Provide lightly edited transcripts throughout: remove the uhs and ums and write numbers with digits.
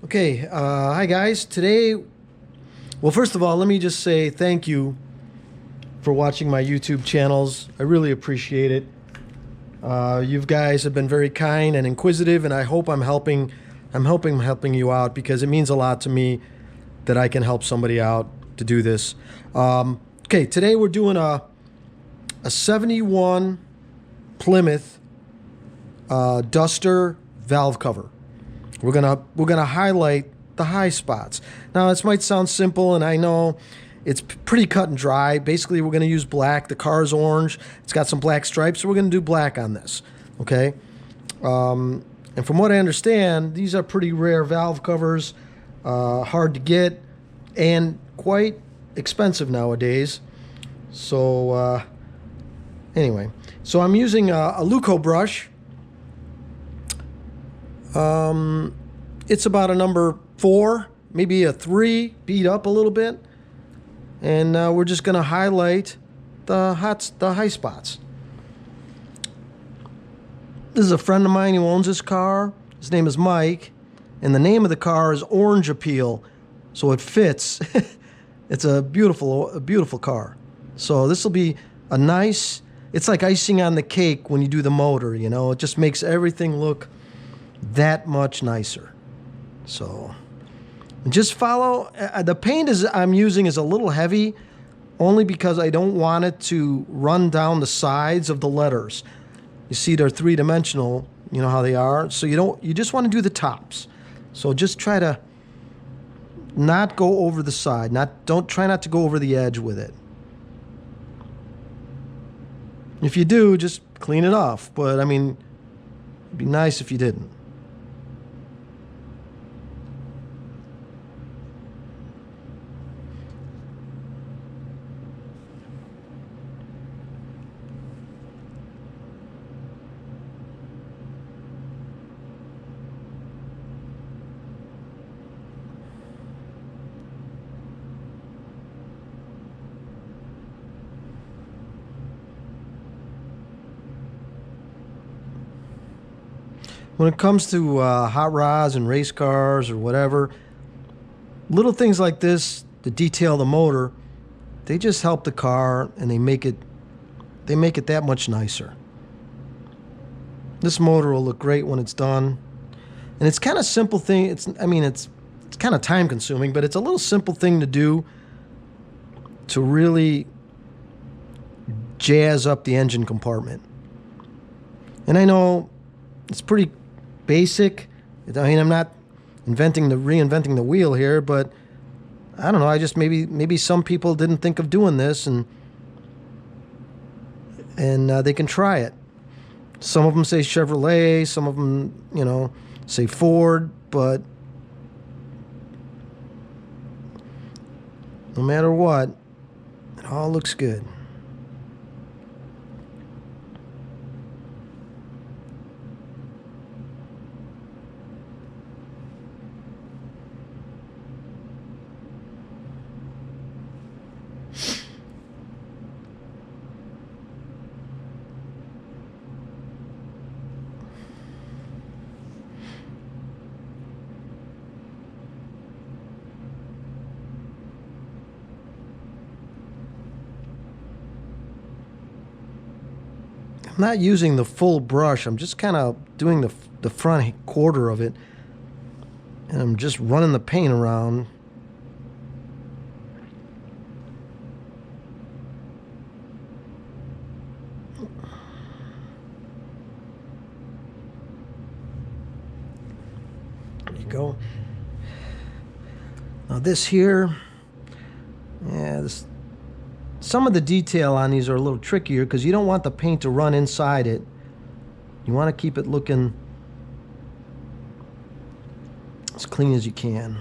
Okay, hi guys. Today, well, first of all, let me just say thank you for watching my YouTube channels. I really appreciate it. You guys have been very kind and inquisitive, and I hope I'm helping. I'm helping you out because it means a lot to me that I can help somebody out to do this. Okay, today we're doing a 71 Plymouth Duster valve cover. We're gonna highlight the high spots. Now this might sound simple, and I know it's pretty cut and dry. Basically, we're gonna use black. The car is orange. It's got some black stripes, so we're gonna do black on this. Okay. And from what I understand, these are pretty rare valve covers, hard to get, and quite expensive nowadays. So anyway, so I'm using a Luco brush. It's about a number 4, maybe a 3, beat up a little bit. And we're just going to highlight the high spots. This is a friend of mine who owns this car. His name is Mike. And the name of the car is Orange Appeal. So it fits. It's a beautiful car. So this will be a nice, it's like icing on the cake when you do the motor, you know. It just makes everything look that much nicer. So just follow. The paint I'm using is a little heavy, only because I don't want it to run down the sides of the letters. You see, they're three-dimensional. You know how they are. So you just want to do the tops. So just try to not go over the side. Try not to go over the edge with it. If you do, just clean it off. But I mean, it'd be nice if you didn't. When it comes to hot rods and race cars or whatever, little things like this that detail the motor, they just help the car and they make it that much nicer. This motor will look great when it's done. And it's kind of simple thing. It's kind of time consuming, but it's a little simple thing to do to really jazz up the engine compartment. And I know it's pretty basic. I mean, I'm not reinventing the wheel here, but I don't know. I just maybe some people didn't think of doing this, and they can try it. Some of them say Chevrolet, some of them, say Ford, but no matter what, it all looks good. I'm not using the full brush. I'm just kind of doing the front quarter of it, and I'm just running the paint around. There you go. Now this here, yeah, some of the detail on these are a little trickier because you don't want the paint to run inside it. You want to keep it looking as clean as you can.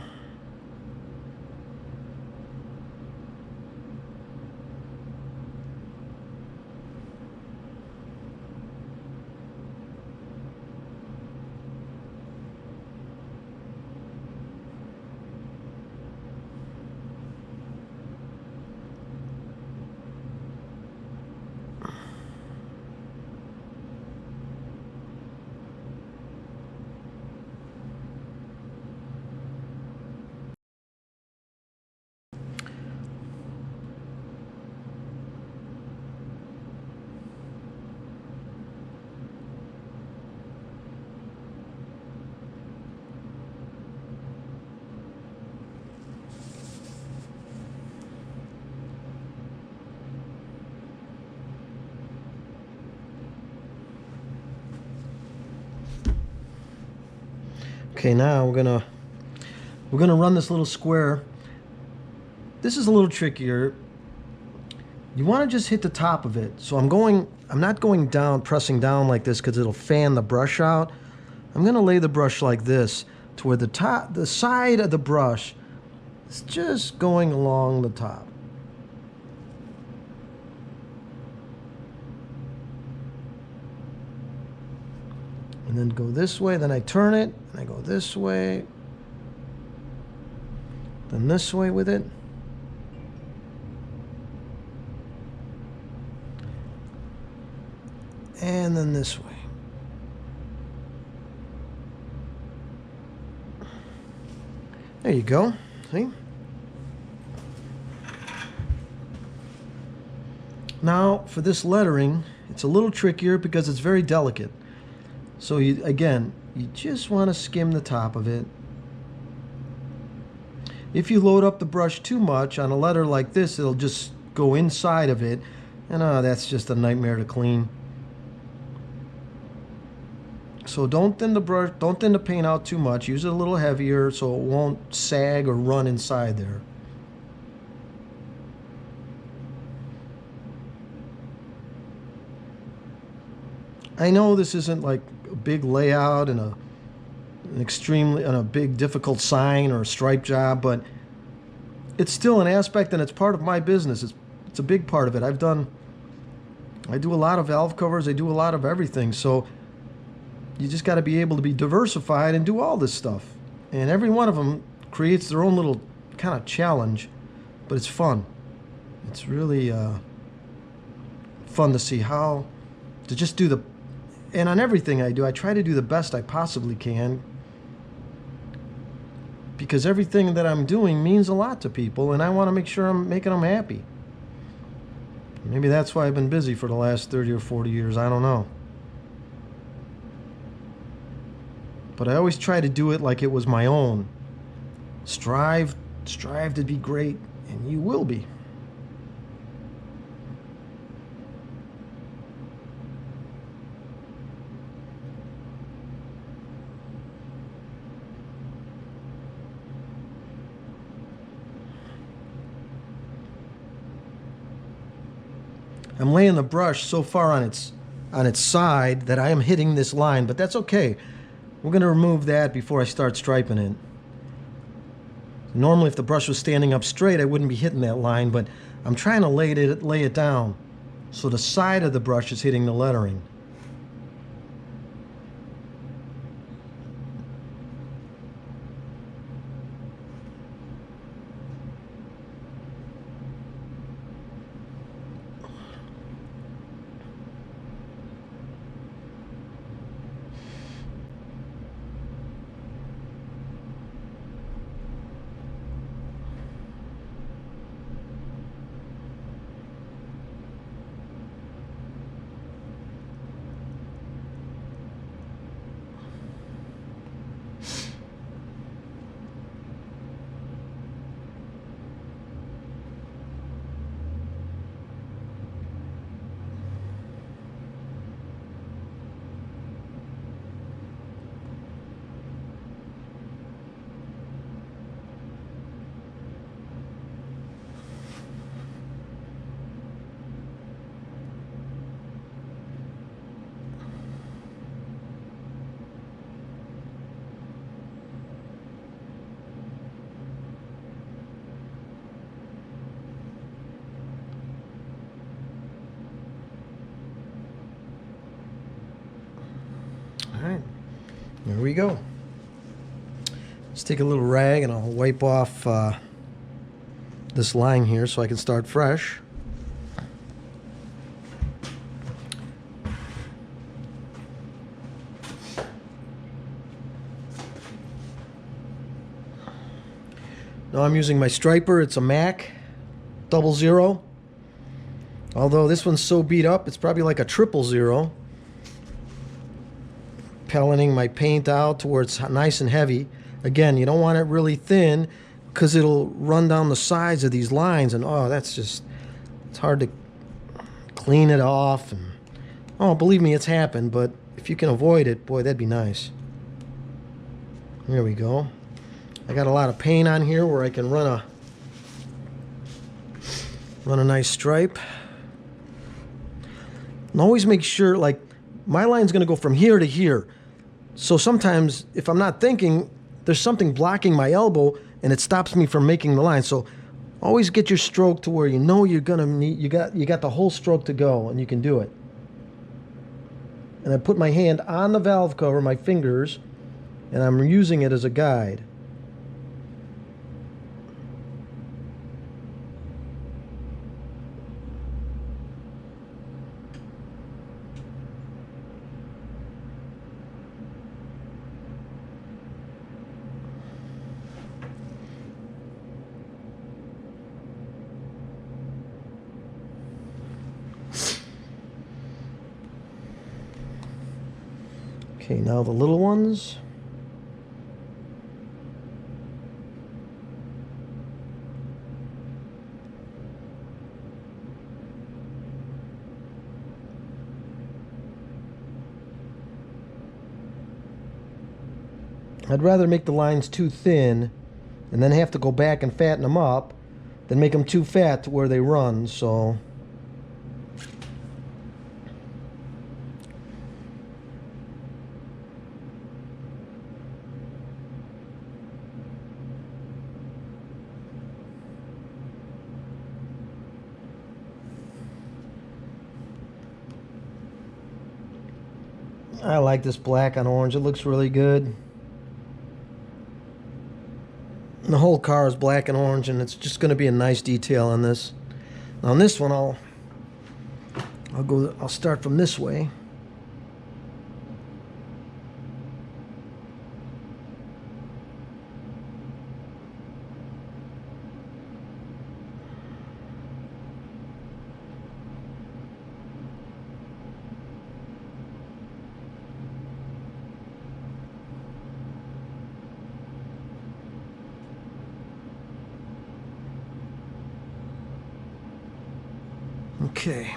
Okay, now we're gonna run this little square. This is a little trickier. You want to just hit the top of it. So I'm not going down, pressing down like this because it'll fan the brush out. I'm gonna lay the brush like this to where the side of the brush is just going along the top. And then go this way, then I turn it, and I go this way, then this way with it. And then this way. There you go. See? Now, for this lettering, it's a little trickier because it's very delicate. So again, you just want to skim the top of it. If you load up the brush too much on a letter like this, it'll just go inside of it. And that's just a nightmare to clean. So don't thin the paint out too much. Use it a little heavier so it won't sag or run inside there. I know this isn't like a big layout and a big difficult sign or a stripe job, but it's still an aspect and it's part of my business. It's a big part of it. I do a lot of valve covers. I do a lot of everything. So you just got to be able to be diversified and do all this stuff. And every one of them creates their own little kind of challenge, but it's fun. It's really fun to see how to just do the... And on everything I do, I try to do the best I possibly can because everything that I'm doing means a lot to people, and I want to make sure I'm making them happy. Maybe that's why I've been busy for the last 30 or 40 years. I don't know. But I always try to do it like it was my own. Strive to be great, and you will be. I'm laying the brush so far on its side that I am hitting this line, but that's okay. We're going to remove that before I start striping it. Normally, if the brush was standing up straight, I wouldn't be hitting that line, but I'm trying to lay it down so the side of the brush is hitting the lettering. All right, there we go. Let's take a little rag and I'll wipe off this line here so I can start fresh. Now I'm using my striper. It's a Mac 00. Although this one's so beat up, it's probably like a 000. Pelleting my paint out to where it's nice and heavy. Again, you don't want it really thin because it'll run down the sides of these lines, and oh, it's hard to clean it off. And oh, believe me, it's happened, but if you can avoid it, boy, that'd be nice. There we go. I got a lot of paint on here where I can run a nice stripe. And always make sure, like, my line's going to go from here to here. So sometimes if I'm not thinking, there's something blocking my elbow and it stops me from making the line. So always get your stroke to where you know you're going to need, you got the whole stroke to go and you can do it. And I put my hand on the valve cover, my fingers, and I'm using it as a guide. Okay, now the little ones. I'd rather make the lines too thin and then have to go back and fatten them up than make them too fat to where they run, so... I like this black on orange. It looks really good. And the whole car is black and orange, and it's just going to be a nice detail on this. Now on this one, I'll start from this way. Okay,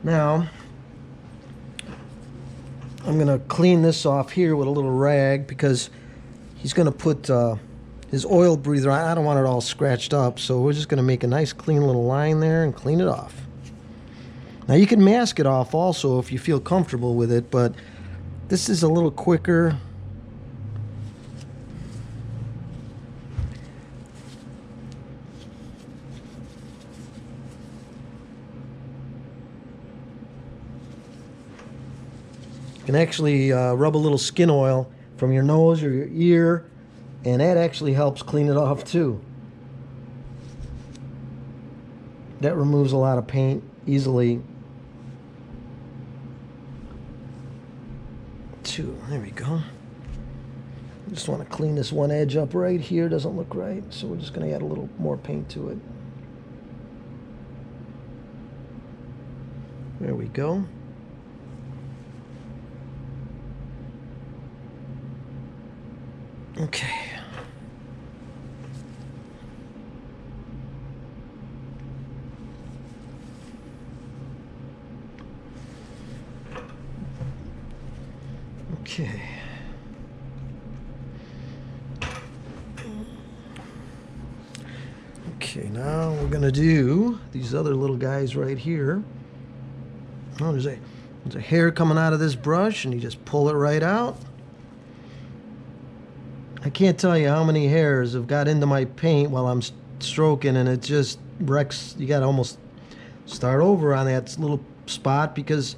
now I'm going to clean this off here with a little rag because he's going to put his oil breather on. I don't want it all scratched up, so we're just going to make a nice clean little line there and clean it off. Now you can mask it off also if you feel comfortable with it, but this is a little quicker. You can actually rub a little skin oil from your nose or your ear, and that actually helps clean it off too. That removes a lot of paint easily. Too. There we go. Just want to clean this one edge up right here. Doesn't look right, so we're just going to add a little more paint to it. There we go. Okay. Okay. Okay, now we're gonna do these other little guys right here. Oh, there's a hair coming out of this brush, and you just pull it right out. I can't tell you how many hairs have got into my paint while I'm stroking, and it just wrecks. You gotta almost start over on that little spot, because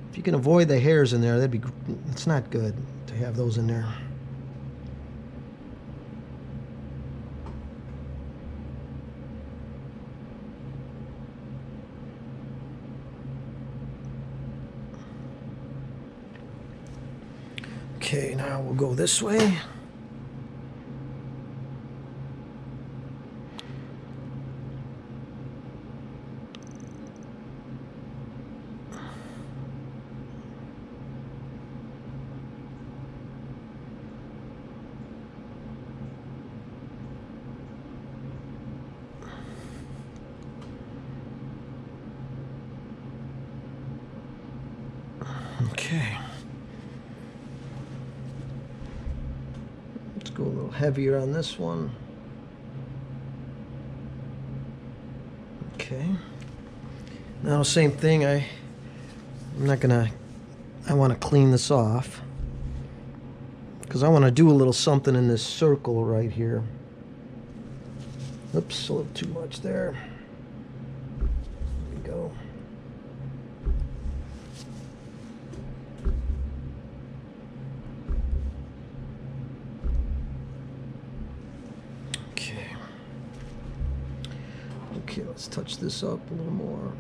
if you can avoid the hairs in there, it's not good to have those in there. Okay, now we'll go this way. Okay. go a little heavier on this one. Okay. Now same thing, I want to clean this off because I want to do a little something in this circle right here. Oops, a little too much there. There we go. Okay, let's touch this up a little more.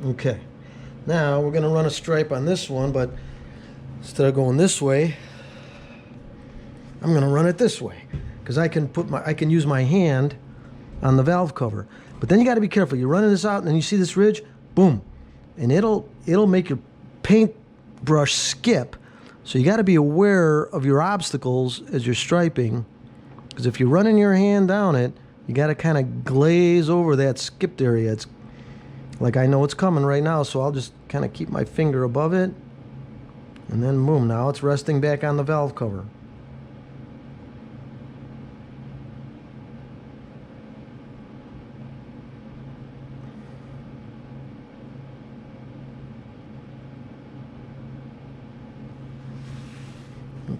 Okay, now we're going to run a stripe on this one, but instead of going this way, I'm going to run it this way because I can use my hand on the valve cover. But then you got to be careful. You're running this out, and then you see this ridge, boom, and it'll make your paintbrush skip. So you got to be aware of your obstacles as you're striping, because if you're running your hand down it, you got to kind of glaze over that skipped area. It's like I know it's coming right now, so I'll just kind of keep my finger above it, and then boom, now it's resting back on the valve cover.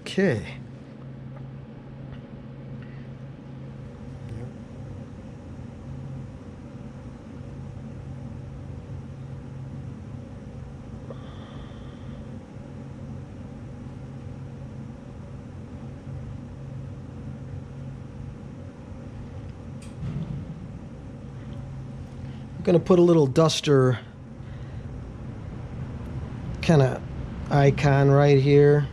Okay. I'm going to put a little duster kind of icon right here.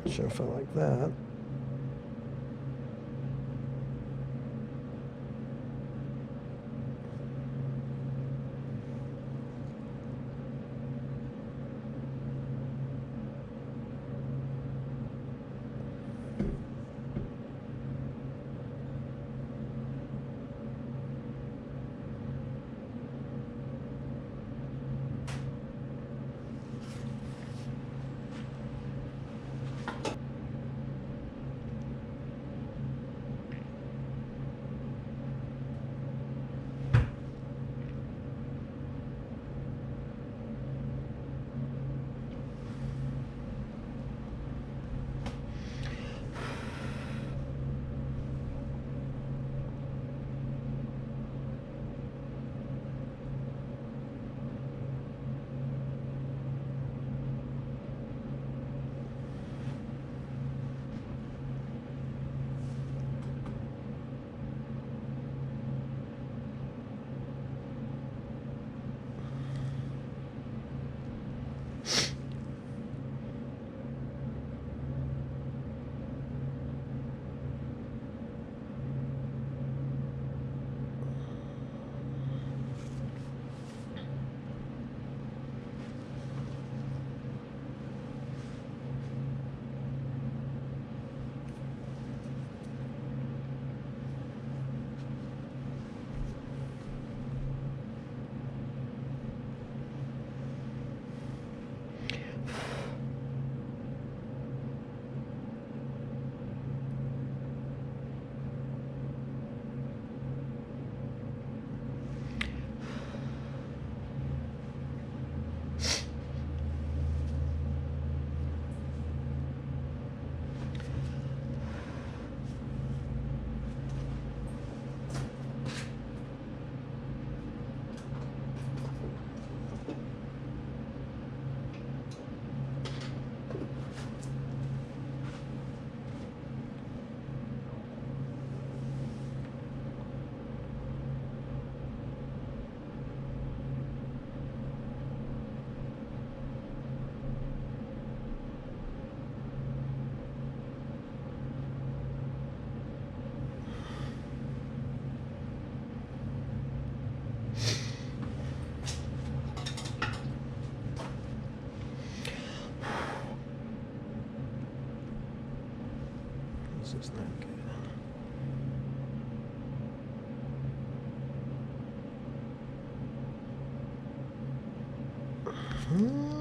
Not sure if I like that. This is not good.